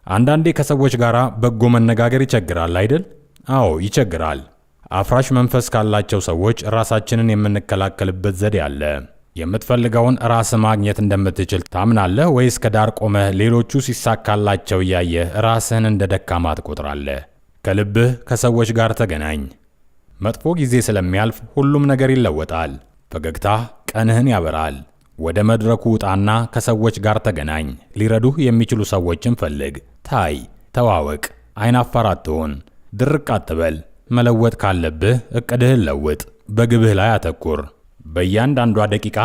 አንዳንዴ ከሰዎች ጋር በጎ መነጋገር ይቸግራል አይደል? አዎ ይቸግራል። አፍራሽ መንፈስ ካላቸው ሰዎች ራሳችንን የምንከላከልበት ዘዴ አለ። የምትፈልገውን ራስ ማግኘት እንደምትችል ታምናለህ ወይስ ከዳር ቆመህ ሌሎቹ ሲሳካላቸው እያየህ ራስህን እንደ ደካማ ትቆጥራለህ? ከልብህ ከሰዎች ጋር ተገናኝ። መጥፎ ጊዜ ስለሚያልፍ ሁሉም ነገር ይለወጣል። ፈገግታህ ቀንህን ያበራል። ወደ መድረኩ ውጣና ከሰዎች ጋር ተገናኝ። ሊረዱህ የሚችሉ ሰዎችን ፈልግ። ታይ፣ ተዋወቅ። አይናፋር አትሁን። ድርቅ አትበል። መለወጥ ካለብህ እቅድህን ለውጥ። በግብህ ላይ አተኩር። በእያንዳንዷ ደቂቃ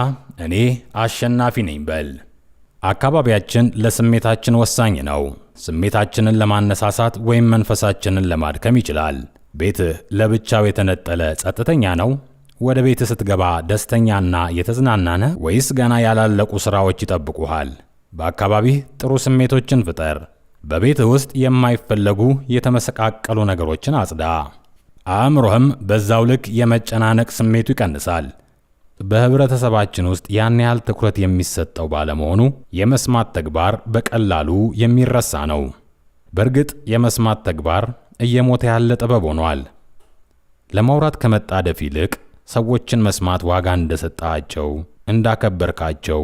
እኔ አሸናፊ ነኝ በል። አካባቢያችን ለስሜታችን ወሳኝ ነው። ስሜታችንን ለማነሳሳት ወይም መንፈሳችንን ለማድከም ይችላል። ቤትህ ለብቻው የተነጠለ ጸጥተኛ ነው? ወደ ቤትህ ስትገባ ደስተኛና የተዝናና ነህ ወይስ ገና ያላለቁ ሥራዎች ይጠብቁሃል? በአካባቢህ ጥሩ ስሜቶችን ፍጠር። በቤትህ ውስጥ የማይፈለጉ የተመሰቃቀሉ ነገሮችን አጽዳ። አእምሮህም በዛው ልክ የመጨናነቅ ስሜቱ ይቀንሳል። በህብረተሰባችን ውስጥ ያን ያህል ትኩረት የሚሰጠው ባለመሆኑ የመስማት ተግባር በቀላሉ የሚረሳ ነው። በእርግጥ የመስማት ተግባር እየሞተ ያለ ጥበብ ሆኗል። ለማውራት ከመጣደፍ ይልቅ ሰዎችን መስማት ዋጋ እንደሰጣቸው፣ እንዳከበርካቸው፣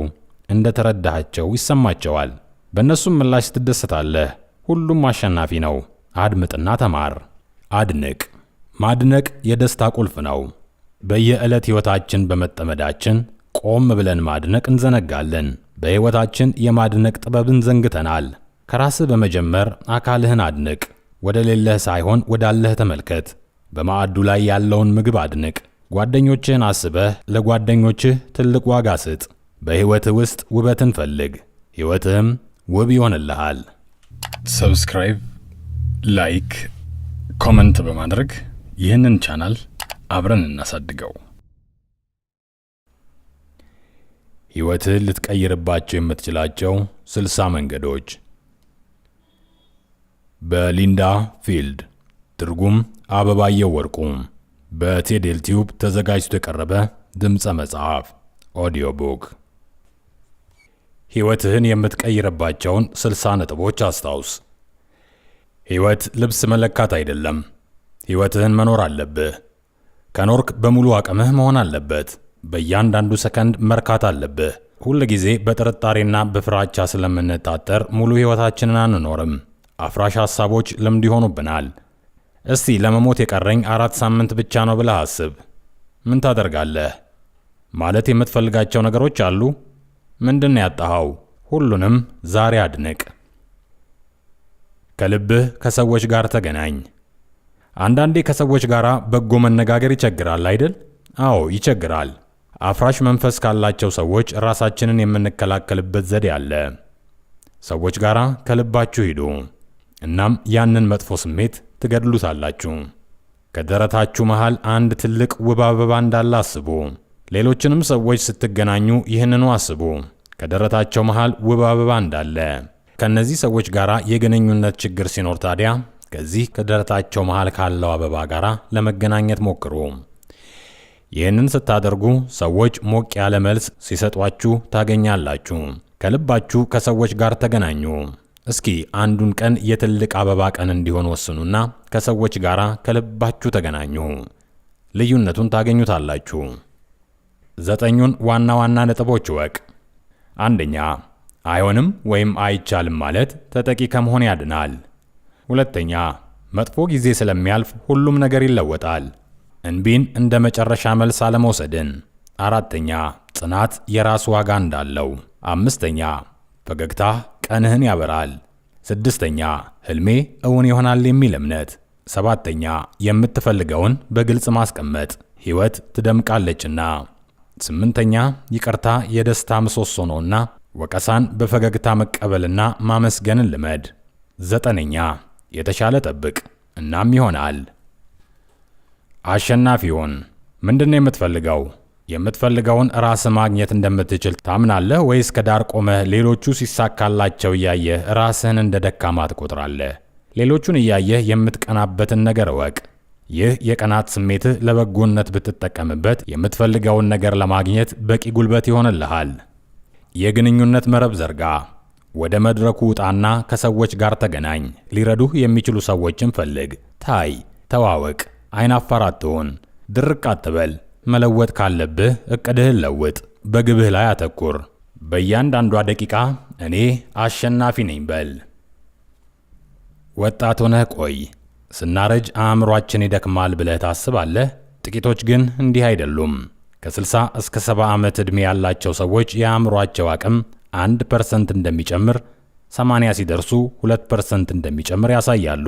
እንደተረዳሃቸው ይሰማቸዋል። በእነሱም ምላሽ ትደሰታለህ። ሁሉም አሸናፊ ነው። አድምጥና ተማር። አድንቅ። ማድነቅ የደስታ ቁልፍ ነው። በየዕለት ሕይወታችን በመጠመዳችን ቆም ብለን ማድነቅ እንዘነጋለን። በሕይወታችን የማድነቅ ጥበብን ዘንግተናል። ከራስህ በመጀመር አካልህን አድንቅ። ወደ ሌለህ ሳይሆን ወዳለህ ተመልከት። በማዕዱ ላይ ያለውን ምግብ አድንቅ። ጓደኞችህን አስበህ ለጓደኞችህ ትልቅ ዋጋ ስጥ። በሕይወትህ ውስጥ ውበትን ፈልግ። ሕይወትህም ውብ ይሆንልሃል። ሰብስክራይብ፣ ላይክ፣ ኮመንት በማድረግ ይህንን ቻናል አብረን እናሳድገው። ሕይወትህን ልትቀይርባቸው የምትችላቸው 60 መንገዶች። በሊንዳ ፊልድ። ትርጉም አበባየው ወርቁ። በቴዴል ቲዩብ ተዘጋጅቶ የቀረበ ድምፀ መጽሐፍ ኦዲዮ ቡክ። ሕይወትህን የምትቀይርባቸውን 60 ነጥቦች አስታውስ። ሕይወት ልብስ መለካት አይደለም። ሕይወትህን መኖር አለብህ። ከኖርክ በሙሉ አቅምህ መሆን አለበት። በእያንዳንዱ ሰከንድ መርካት አለብህ። ሁል ጊዜ በጥርጣሬና በፍራቻ ስለምንታጠር ሙሉ ሕይወታችንን አንኖርም። አፍራሽ ሐሳቦች ልምድ ይሆኑብናል። እስቲ ለመሞት የቀረኝ 4 ሳምንት ብቻ ነው ብለህ አስብ። ምን ታደርጋለህ? ማለት የምትፈልጋቸው ነገሮች አሉ? ምንድን ነው ያጣኸው? ሁሉንም ዛሬ አድንቅ። ከልብህ ከሰዎች ጋር ተገናኝ። አንዳንዴ ከሰዎች ጋር በጎ መነጋገር ይቸግራል አይደል? አዎ ይቸግራል። አፍራሽ መንፈስ ካላቸው ሰዎች ራሳችንን የምንከላከልበት ዘዴ አለ። ሰዎች ጋር ከልባችሁ ሂዱ። እናም ያንን መጥፎ ስሜት ትገድሉታላችሁ። ከደረታችሁ መሃል አንድ ትልቅ ውብ አበባ እንዳለ አስቡ። ሌሎችንም ሰዎች ስትገናኙ ይህንኑ አስቡ። ከደረታቸው መሃል ውብ አበባ እንዳለ። ከነዚህ ሰዎች ጋር የግንኙነት ችግር ሲኖር ታዲያ ከዚህ ከደረታቸው መሃል ካለው አበባ ጋር ለመገናኘት ሞክሩ። ይህንን ስታደርጉ ሰዎች ሞቅ ያለ መልስ ሲሰጧችሁ ታገኛላችሁ። ከልባችሁ ከሰዎች ጋር ተገናኙ። እስኪ አንዱን ቀን የትልቅ አበባ ቀን እንዲሆን ወስኑና ከሰዎች ጋር ከልባችሁ ተገናኙ። ልዩነቱን ታገኙታላችሁ። 9 ዋና ዋና ነጥቦች እወቅ። 1. አይሆንም ወይም አይቻልም ማለት ተጠቂ ከመሆን ያድናል። 2. መጥፎ ጊዜ ስለሚያልፍ ሁሉም ነገር ይለወጣል። እንቢን እንደ መጨረሻ መልስ አለመውሰድን። 4. ጽናት የራስ ዋጋ እንዳለው። 5. ፈገግታ ቀንህን ያበራል። 6. ህልሜ እውን ይሆናል የሚል እምነት። 7. የምትፈልገውን በግልጽ ማስቀመጥ፣ ሕይወት ትደምቃለችና። 8. ይቅርታ የደስታ ምሰሶ ነውና ወቀሳን በፈገግታ መቀበልና ማመስገንን ልመድ። 9. የተሻለ ጠብቅ እናም ይሆናል። አሸናፊ ሁን። ምንድነው የምትፈልገው? የምትፈልገውን ራስ ማግኘት እንደምትችል ታምናለህ ወይስ ከዳር ቆመህ ሌሎቹ ሲሳካላቸው እያየህ ራስህን እንደ ደካማ ትቆጥራለህ? ሌሎቹን እያየህ የምትቀናበትን ነገር እወቅ። ይህ የቀናት ስሜትህ ለበጎነት ብትጠቀምበት የምትፈልገውን ነገር ለማግኘት በቂ ጉልበት ይሆንልሃል። የግንኙነት መረብ ዘርጋ። ወደ መድረኩ ውጣና ከሰዎች ጋር ተገናኝ። ሊረዱህ የሚችሉ ሰዎችን ፈልግ። ታይ፣ ተዋወቅ። አይናፋር አትሁን። ድርቅ አትበል። መለወጥ ካለብህ እቅድህን ለውጥ። በግብህ ላይ አተኩር። በእያንዳንዷ ደቂቃ እኔ አሸናፊ ነኝ በል። ወጣት ሆነህ ቆይ። ስናረጅ አእምሯችን ይደክማል ብለህ ታስባለህ? ጥቂቶች ግን እንዲህ አይደሉም። ከ60 እስከ 70 ዓመት ዕድሜ ያላቸው ሰዎች የአእምሯቸው አቅም 1% እንደሚጨምር፣ 80 ሲደርሱ 2% እንደሚጨምር ያሳያሉ።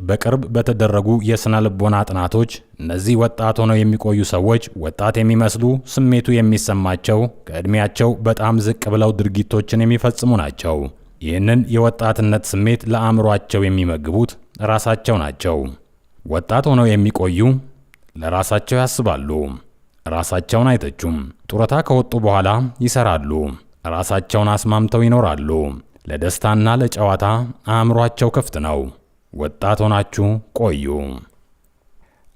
በቅርብ በተደረጉ የሥነ ልቦና ጥናቶች እነዚህ ወጣት ሆነው የሚቆዩ ሰዎች ወጣት የሚመስሉ፣ ስሜቱ የሚሰማቸው፣ ከዕድሜያቸው በጣም ዝቅ ብለው ድርጊቶችን የሚፈጽሙ ናቸው። ይህንን የወጣትነት ስሜት ለአእምሯቸው የሚመግቡት ራሳቸው ናቸው። ወጣት ሆነው የሚቆዩ ለራሳቸው ያስባሉ። ራሳቸውን አይተቹም። ጡረታ ከወጡ በኋላ ይሰራሉ። ራሳቸውን አስማምተው ይኖራሉ። ለደስታና ለጨዋታ አእምሯቸው ክፍት ነው። ወጣት ሆናችሁ ቆዩ።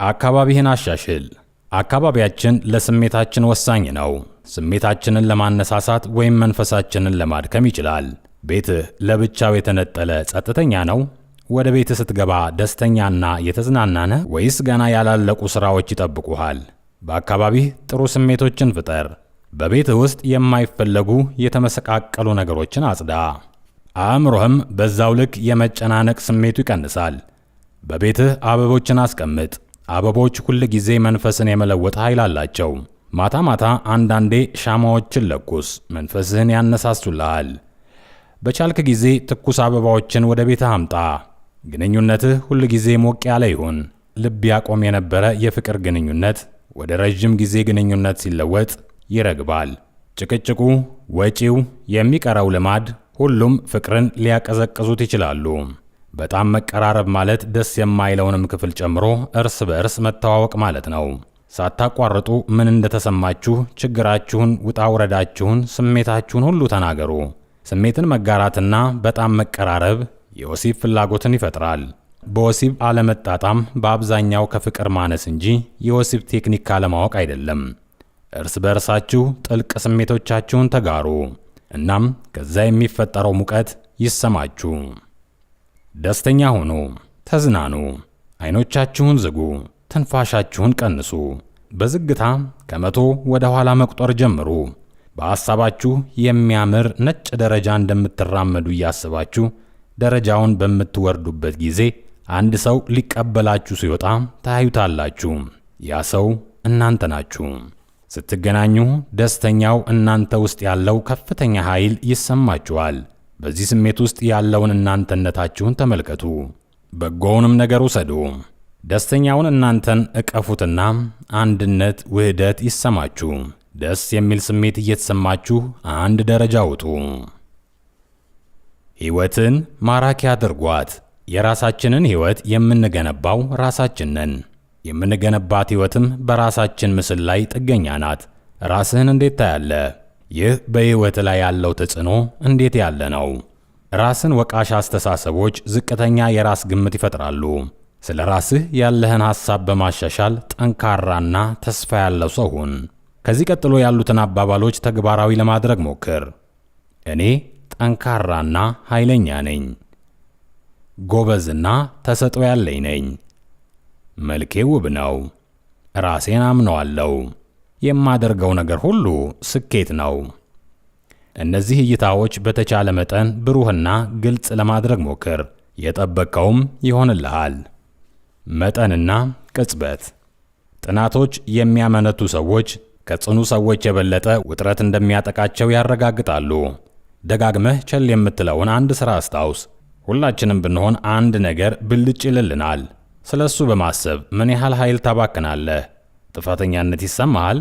አካባቢህን አሻሽል። አካባቢያችን ለስሜታችን ወሳኝ ነው። ስሜታችንን ለማነሳሳት ወይም መንፈሳችንን ለማድከም ይችላል። ቤትህ ለብቻው የተነጠለ ጸጥተኛ ነው? ወደ ቤትህ ስትገባ ደስተኛና የተዝናና ነህ? ወይስ ገና ያላለቁ ሥራዎች ይጠብቁሃል? በአካባቢህ ጥሩ ስሜቶችን ፍጠር። በቤትህ ውስጥ የማይፈለጉ የተመሰቃቀሉ ነገሮችን አጽዳ። አእምሮህም በዛው ልክ የመጨናነቅ ስሜቱ ይቀንሳል። በቤትህ አበቦችን አስቀምጥ። አበቦች ሁል ጊዜ መንፈስን የመለወጥ ኃይል አላቸው። ማታ ማታ አንዳንዴ ሻማዎችን ለኩስ፣ መንፈስህን ያነሳሱልሃል። በቻልክ ጊዜ ትኩስ አበባዎችን ወደ ቤትህ አምጣ። ግንኙነትህ ሁል ጊዜ ሞቅ ያለ ይሁን። ልብ ያቆም የነበረ የፍቅር ግንኙነት ወደ ረጅም ጊዜ ግንኙነት ሲለወጥ ይረግባል። ጭቅጭቁ፣ ወጪው፣ የሚቀረው ልማድ ሁሉም ፍቅርን ሊያቀዘቅዙት ይችላሉ። በጣም መቀራረብ ማለት ደስ የማይለውንም ክፍል ጨምሮ እርስ በእርስ መተዋወቅ ማለት ነው። ሳታቋርጡ ምን እንደተሰማችሁ፣ ችግራችሁን፣ ውጣ ውረዳችሁን፣ ስሜታችሁን ሁሉ ተናገሩ። ስሜትን መጋራትና በጣም መቀራረብ የወሲብ ፍላጎትን ይፈጥራል። በወሲብ አለመጣጣም በአብዛኛው ከፍቅር ማነስ እንጂ የወሲብ ቴክኒክ ካለማወቅ አይደለም። እርስ በእርሳችሁ ጥልቅ ስሜቶቻችሁን ተጋሩ። እናም ከዛ የሚፈጠረው ሙቀት ይሰማችሁ። ደስተኛ ሁኑ፣ ተዝናኑ። አይኖቻችሁን ዝጉ፣ ትንፋሻችሁን ቀንሱ። በዝግታ ከ100 ወደ ኋላ መቁጠር ጀምሩ። በሐሳባችሁ የሚያምር ነጭ ደረጃ እንደምትራመዱ እያስባችሁ ደረጃውን በምትወርዱበት ጊዜ አንድ ሰው ሊቀበላችሁ ሲወጣ ታዩታላችሁ። ያ ሰው እናንተ ናችሁ። ስትገናኙ ደስተኛው እናንተ ውስጥ ያለው ከፍተኛ ኃይል ይሰማችኋል። በዚህ ስሜት ውስጥ ያለውን እናንተነታችሁን ተመልከቱ። በጎውንም ነገር ውሰዱ። ደስተኛውን እናንተን እቀፉትና አንድነት፣ ውህደት ይሰማችሁ። ደስ የሚል ስሜት እየተሰማችሁ አንድ ደረጃ ውጡ። ሕይወትን ማራኪ አድርጓት። የራሳችንን ሕይወት የምንገነባው ራሳችን ነን። የምንገነባት ሕይወትም በራሳችን ምስል ላይ ጥገኛ ናት። ራስህን እንዴት ታያለህ? ይህ በሕይወት ላይ ያለው ተጽዕኖ እንዴት ያለ ነው? ራስን ወቃሽ አስተሳሰቦች ዝቅተኛ የራስ ግምት ይፈጥራሉ። ስለ ራስህ ያለህን ሐሳብ በማሻሻል ጠንካራና ተስፋ ያለው ሰው ሁን። ከዚህ ቀጥሎ ያሉትን አባባሎች ተግባራዊ ለማድረግ ሞክር። እኔ ጠንካራና ኃይለኛ ነኝ። ጎበዝና ተሰጥኦ ያለኝ ነኝ። መልኬ ውብ ነው። ራሴን አምነዋለሁ። የማደርገው ነገር ሁሉ ስኬት ነው። እነዚህ እይታዎች በተቻለ መጠን ብሩህና ግልጽ ለማድረግ ሞክር። የጠበቀውም ይሆንልሃል። መጠንና ቅጽበት። ጥናቶች የሚያመነቱ ሰዎች ከጽኑ ሰዎች የበለጠ ውጥረት እንደሚያጠቃቸው ያረጋግጣሉ። ደጋግመህ ቸል የምትለውን አንድ ሥራ አስታውስ። ሁላችንም ብንሆን አንድ ነገር ብልጭ ይልልናል። ስለ እሱ በማሰብ ምን ያህል ኃይል ታባክናለህ? ጥፋተኛነት ይሰማሃል?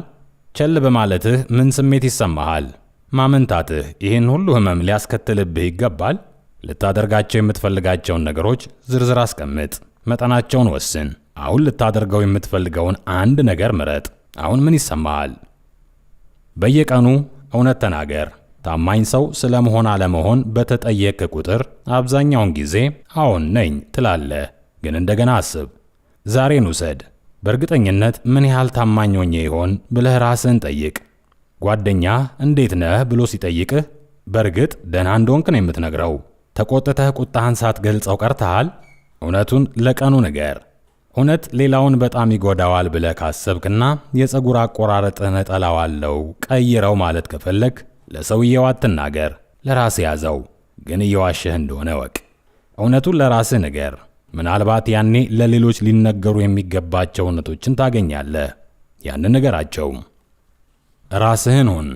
ቸል በማለትህ ምን ስሜት ይሰማሃል? ማመንታትህ ይህን ሁሉ ሕመም ሊያስከትልብህ ይገባል? ልታደርጋቸው የምትፈልጋቸውን ነገሮች ዝርዝር አስቀምጥ። መጠናቸውን ወስን። አሁን ልታደርገው የምትፈልገውን አንድ ነገር ምረጥ። አሁን ምን ይሰማሃል? በየቀኑ እውነት ተናገር። ታማኝ ሰው ስለ መሆን አለመሆን በተጠየቅ ቁጥር አብዛኛውን ጊዜ አዎን ነኝ ትላለህ። ግን እንደገና አስብ። ዛሬን ውሰድ። በእርግጠኝነት ምን ያህል ታማኝ ሆኜ ይሆን ብለህ ራስህን ጠይቅ። ጓደኛህ እንዴት ነህ ብሎ ሲጠይቅህ በእርግጥ ደህና እንደሆንክ ነው የምትነግረው። ተቆጥተህ ቁጣህን ሳትገልጸው ቀርተሃል? እውነቱን ለቀኑ ንገር። እውነት ሌላውን በጣም ይጎዳዋል ብለህ ካሰብክና የፀጉር አቆራረጥህን እጠላዋለሁ ቀይረው ማለት ከፈለግ ለሰውየው አትናገር፣ ለራስህ ያዘው። ግን እየዋሸህ እንደሆነ ወቅ። እውነቱን ለራስህ ንገር። ምናልባት ያኔ ለሌሎች ሊነገሩ የሚገባቸው እውነቶችን ታገኛለህ። ያንን ንገራቸው። ራስህን ሁን።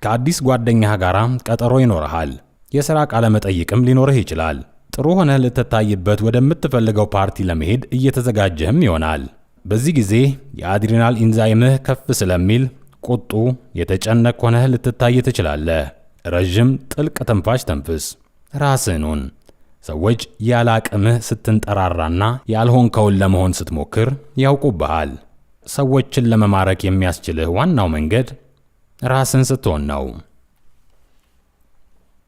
ከአዲስ ጓደኛህ ጋር ቀጠሮ ይኖርሃል። የሥራ ቃለ መጠይቅም ሊኖርህ ይችላል። ጥሩ ሆነህ ልትታይበት ወደምትፈልገው ፓርቲ ለመሄድ እየተዘጋጀህም ይሆናል። በዚህ ጊዜ የአድሪናል ኢንዛይምህ ከፍ ስለሚል ቁጡ፣ የተጨነቅ ሆነህ ልትታይ ትችላለህ። ረዥም ጥልቅ ትንፋሽ ተንፍስ። ራስህን ሁን። ሰዎች ያለ አቅምህ ስትንጠራራና ያልሆንከውን ለመሆን ስትሞክር ያውቁብሃል። ሰዎችን ለመማረክ የሚያስችልህ ዋናው መንገድ ራስን ስትሆን ነው።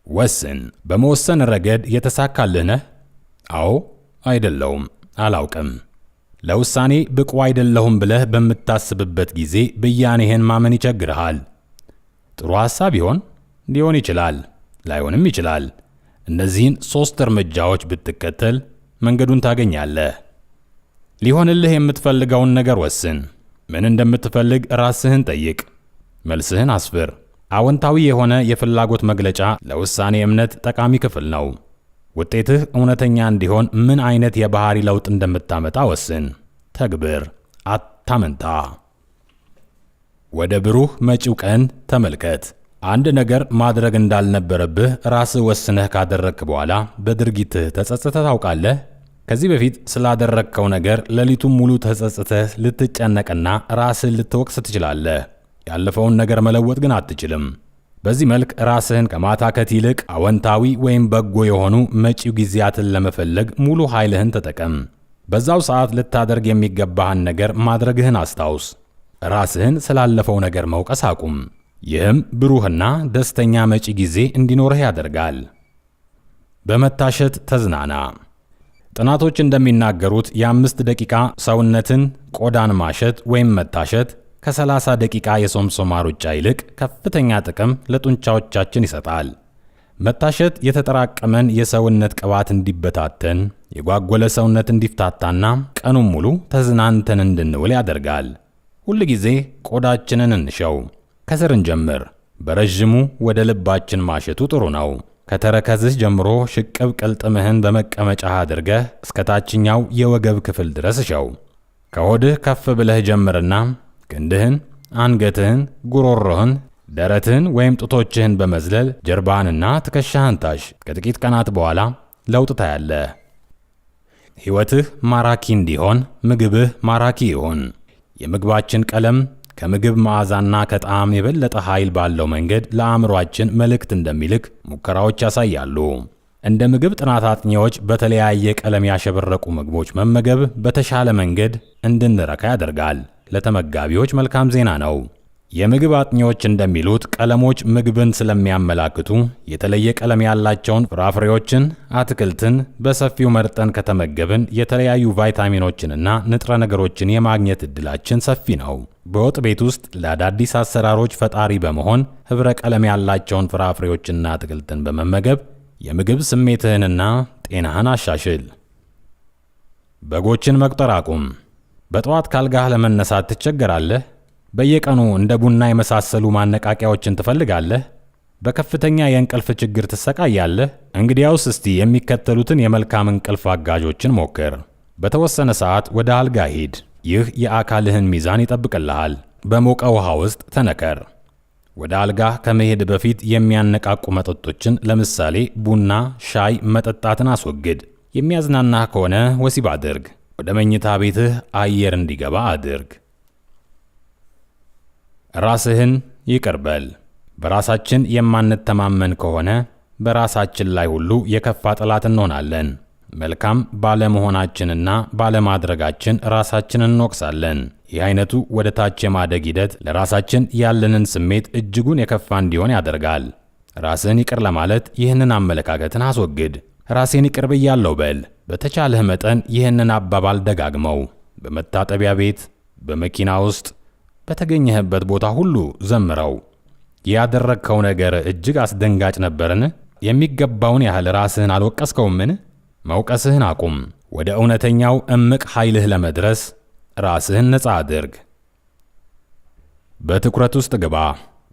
ወስን። በመወሰን ረገድ የተሳካልህ ነህ? አዎ፣ አይደለሁም፣ አላውቅም። ለውሳኔ ብቁ አይደለሁም ብለህ በምታስብበት ጊዜ ብያኔህን ማመን ይቸግርሃል። ጥሩ ሐሳብ ሊሆን ይችላል፣ ላይሆንም ይችላል። እነዚህን 3 እርምጃዎች ብትከተል መንገዱን ታገኛለህ። ሊሆንልህ የምትፈልገውን ነገር ወስን። ምን እንደምትፈልግ ራስህን ጠይቅ። መልስህን አስፍር። አዎንታዊ የሆነ የፍላጎት መግለጫ ለውሳኔ እምነት ጠቃሚ ክፍል ነው። ውጤትህ እውነተኛ እንዲሆን ምን አይነት የባህሪ ለውጥ እንደምታመጣ ወስን። ተግብር፣ አታመንታ። ወደ ብሩህ መጪው ቀን ተመልከት። አንድ ነገር ማድረግ እንዳልነበረብህ ራስህ ወስነህ ካደረግክ በኋላ በድርጊትህ ተጸጽተህ ታውቃለህ? ከዚህ በፊት ስላደረግከው ነገር ሌሊቱን ሙሉ ተጸጽተህ ልትጨነቅና ራስህን ልትወቅስ ትችላለህ። ያለፈውን ነገር መለወጥ ግን አትችልም። በዚህ መልክ ራስህን ከማታከት ይልቅ አዎንታዊ ወይም በጎ የሆኑ መጪው ጊዜያትን ለመፈለግ ሙሉ ኃይልህን ተጠቀም። በዛው ሰዓት ልታደርግ የሚገባህን ነገር ማድረግህን አስታውስ። ራስህን ስላለፈው ነገር መውቀስ አቁም። ይህም ብሩህና ደስተኛ መጪ ጊዜ እንዲኖርህ ያደርጋል። በመታሸት ተዝናና። ጥናቶች እንደሚናገሩት የ5 ደቂቃ ሰውነትን ቆዳን ማሸት ወይም መታሸት ከ30 ደቂቃ የሶምሶማ ሩጫ ይልቅ ከፍተኛ ጥቅም ለጡንቻዎቻችን ይሰጣል። መታሸት የተጠራቀመን የሰውነት ቅባት እንዲበታተን፣ የጓጎለ ሰውነት እንዲፍታታና ቀኑን ሙሉ ተዝናንተን እንድንውል ያደርጋል። ሁል ጊዜ ቆዳችንን እንሸው። ከስር እንጀምር። በረዥሙ ወደ ልባችን ማሸቱ ጥሩ ነው። ከተረከዝህ ጀምሮ ሽቅብ ቅልጥምህን በመቀመጫህ አድርገህ እስከ ታችኛው የወገብ ክፍል ድረስ እሸው። ከሆድህ ከፍ ብለህ ጀምርና ክንድህን፣ አንገትህን፣ ጉሮሮህን፣ ደረትህን ወይም ጡቶችህን በመዝለል ጀርባህንና ትከሻህን ታሽ። ከጥቂት ቀናት በኋላ ለውጥ ታያለህ። ሕይወትህ ማራኪ እንዲሆን ምግብህ ማራኪ ይሁን። የምግባችን ቀለም ከምግብ መዓዛና ከጣዕም የበለጠ ኃይል ባለው መንገድ ለአእምሮአችን መልእክት እንደሚልክ ሙከራዎች ያሳያሉ። እንደ ምግብ ጥናት አጥኚዎች በተለያየ ቀለም ያሸበረቁ ምግቦች መመገብ በተሻለ መንገድ እንድንረካ ያደርጋል። ለተመጋቢዎች መልካም ዜና ነው። የምግብ አጥኚዎች እንደሚሉት ቀለሞች ምግብን ስለሚያመላክቱ የተለየ ቀለም ያላቸውን ፍራፍሬዎችን፣ አትክልትን በሰፊው መርጠን ከተመገብን የተለያዩ ቫይታሚኖችንና ንጥረ ነገሮችን የማግኘት ዕድላችን ሰፊ ነው። በወጥ ቤት ውስጥ ለአዳዲስ አሰራሮች ፈጣሪ በመሆን ኅብረ ቀለም ያላቸውን ፍራፍሬዎችና አትክልትን በመመገብ የምግብ ስሜትህንና ጤናህን አሻሽል። በጎችን መቁጠር አቁም። በጠዋት ካልጋህ ለመነሳት ትቸገራለህ? በየቀኑ እንደ ቡና የመሳሰሉ ማነቃቂያዎችን ትፈልጋለህ? በከፍተኛ የእንቅልፍ ችግር ትሰቃያለህ? እንግዲያውስ እስቲ የሚከተሉትን የመልካም እንቅልፍ አጋዦችን ሞክር። በተወሰነ ሰዓት ወደ አልጋ ሂድ። ይህ የአካልህን ሚዛን ይጠብቅልሃል። በሞቀ ውሃ ውስጥ ተነከር። ወደ አልጋህ ከመሄድ በፊት የሚያነቃቁ መጠጦችን ለምሳሌ ቡና፣ ሻይ መጠጣትን አስወግድ። የሚያዝናናህ ከሆነ ወሲብ አድርግ። ወደ መኝታ ቤትህ አየር እንዲገባ አድርግ። ራስህን ይቅር በል። በራሳችን የማንተማመን ከሆነ በራሳችን ላይ ሁሉ የከፋ ጠላት እንሆናለን። መልካም ባለመሆናችንና ባለማድረጋችን ራሳችንን እንወቅሳለን። ይህ አይነቱ ወደ ታች የማደግ ሂደት ለራሳችን ያለንን ስሜት እጅጉን የከፋ እንዲሆን ያደርጋል። ራስህን ይቅር ለማለት ይህንን አመለካከትን አስወግድ። ራሴን ይቅር ብያለሁ በል። በተቻለህ መጠን ይህንን አባባል ደጋግመው። በመታጠቢያ ቤት፣ በመኪና ውስጥ፣ በተገኘህበት ቦታ ሁሉ ዘምረው። ያደረግከው ነገር እጅግ አስደንጋጭ ነበርን? የሚገባውን ያህል ራስህን አልወቀስከውምን? መውቀስህን አቁም። ወደ እውነተኛው እምቅ ኃይልህ ለመድረስ ራስህን ነፃ አድርግ። በትኩረት ውስጥ ግባ።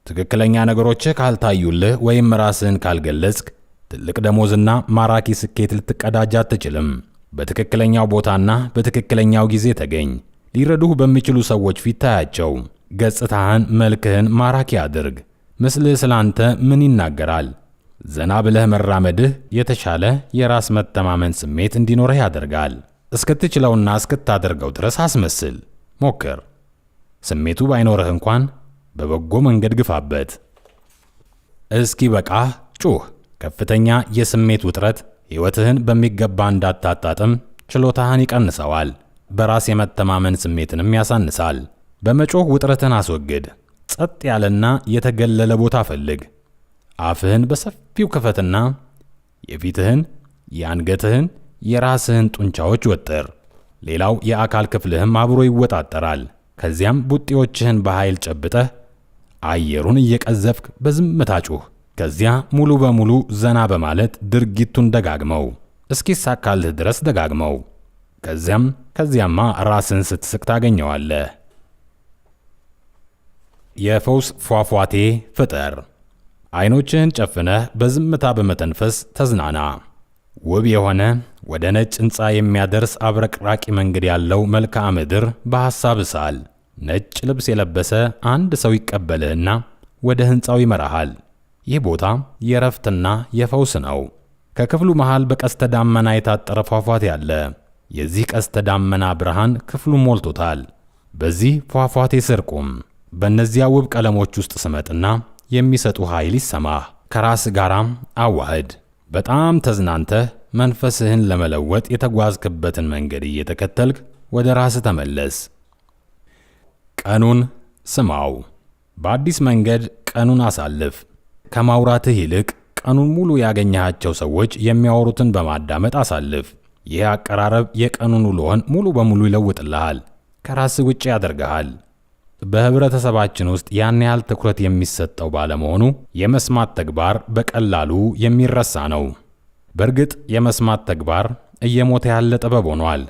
ትክክለኛ ነገሮችህ ካልታዩልህ ወይም ራስህን ካልገለጽክ ትልቅ ደሞዝና ማራኪ ስኬት ልትቀዳጅ አትችልም። በትክክለኛው ቦታና በትክክለኛው ጊዜ ተገኝ። ሊረዱህ በሚችሉ ሰዎች ፊት ታያቸው። ገጽታህን፣ መልክህን ማራኪ አድርግ። ምስልህ ስላንተ ምን ይናገራል? ዘና ብለህ መራመድህ የተሻለ የራስ መተማመን ስሜት እንዲኖርህ ያደርጋል። እስክትችለውና እስክታደርገው ድረስ አስመስል። ሞክር። ስሜቱ ባይኖርህ እንኳን በበጎ መንገድ ግፋበት። እስኪ በቃህ ጩህ። ከፍተኛ የስሜት ውጥረት ሕይወትህን በሚገባ እንዳታጣጥም ችሎታህን ይቀንሰዋል። በራስ የመተማመን ስሜትንም ያሳንሳል። በመጮህ ውጥረትን አስወግድ። ጸጥ ያለና የተገለለ ቦታ ፈልግ። አፍህን በሰፊው ክፈትና የፊትህን፣ የአንገትህን፣ የራስህን ጡንቻዎች ወጥር። ሌላው የአካል ክፍልህም አብሮ ይወጣጠራል። ከዚያም ቡጢዎችህን በኃይል ጨብጠህ አየሩን እየቀዘፍክ በዝምታ ጩህ። ከዚያ ሙሉ በሙሉ ዘና በማለት ድርጊቱን ደጋግመው እስኪሳካልህ ድረስ ደጋግመው። ከዚያማ ራስን ስትስቅ ታገኘዋለህ። የፈውስ ፏፏቴ ፍጠር። አይኖችህን ጨፍነህ በዝምታ በመተንፈስ ተዝናና። ውብ የሆነ ወደ ነጭ ሕንፃ የሚያደርስ አብረቅራቂ መንገድ ያለው መልክዓ ምድር በሐሳብ ሳል። ነጭ ልብስ የለበሰ አንድ ሰው ይቀበልህና ወደ ሕንፃው ይመራሃል። ይህ ቦታ የእረፍትና የፈውስ ነው። ከክፍሉ መሃል በቀስተ ዳመና የታጠረ ፏፏቴ አለ። የዚህ ቀስተ ዳመና ብርሃን ክፍሉ ሞልቶታል። በዚህ ፏፏቴ ስር ቁም። በእነዚያ ውብ ቀለሞች ውስጥ ስመጥና የሚሰጡ ኃይል ይሰማህ። ከራስ ጋራም አዋህድ። በጣም ተዝናንተህ መንፈስህን ለመለወጥ የተጓዝክበትን መንገድ እየተከተልክ ወደ ራስ ተመለስ። ቀኑን ስማው። በአዲስ መንገድ ቀኑን አሳልፍ። ከማውራትህ ይልቅ ቀኑን ሙሉ ያገኘሃቸው ሰዎች የሚያወሩትን በማዳመጥ አሳልፍ። ይህ አቀራረብ የቀኑን ውሎህን ሙሉ በሙሉ ይለውጥልሃል፣ ከራስህ ውጭ ያደርግሃል። በህብረተሰባችን ውስጥ ያን ያህል ትኩረት የሚሰጠው ባለመሆኑ የመስማት ተግባር በቀላሉ የሚረሳ ነው። በእርግጥ የመስማት ተግባር እየሞተ ያለ ጥበብ ሆኗል።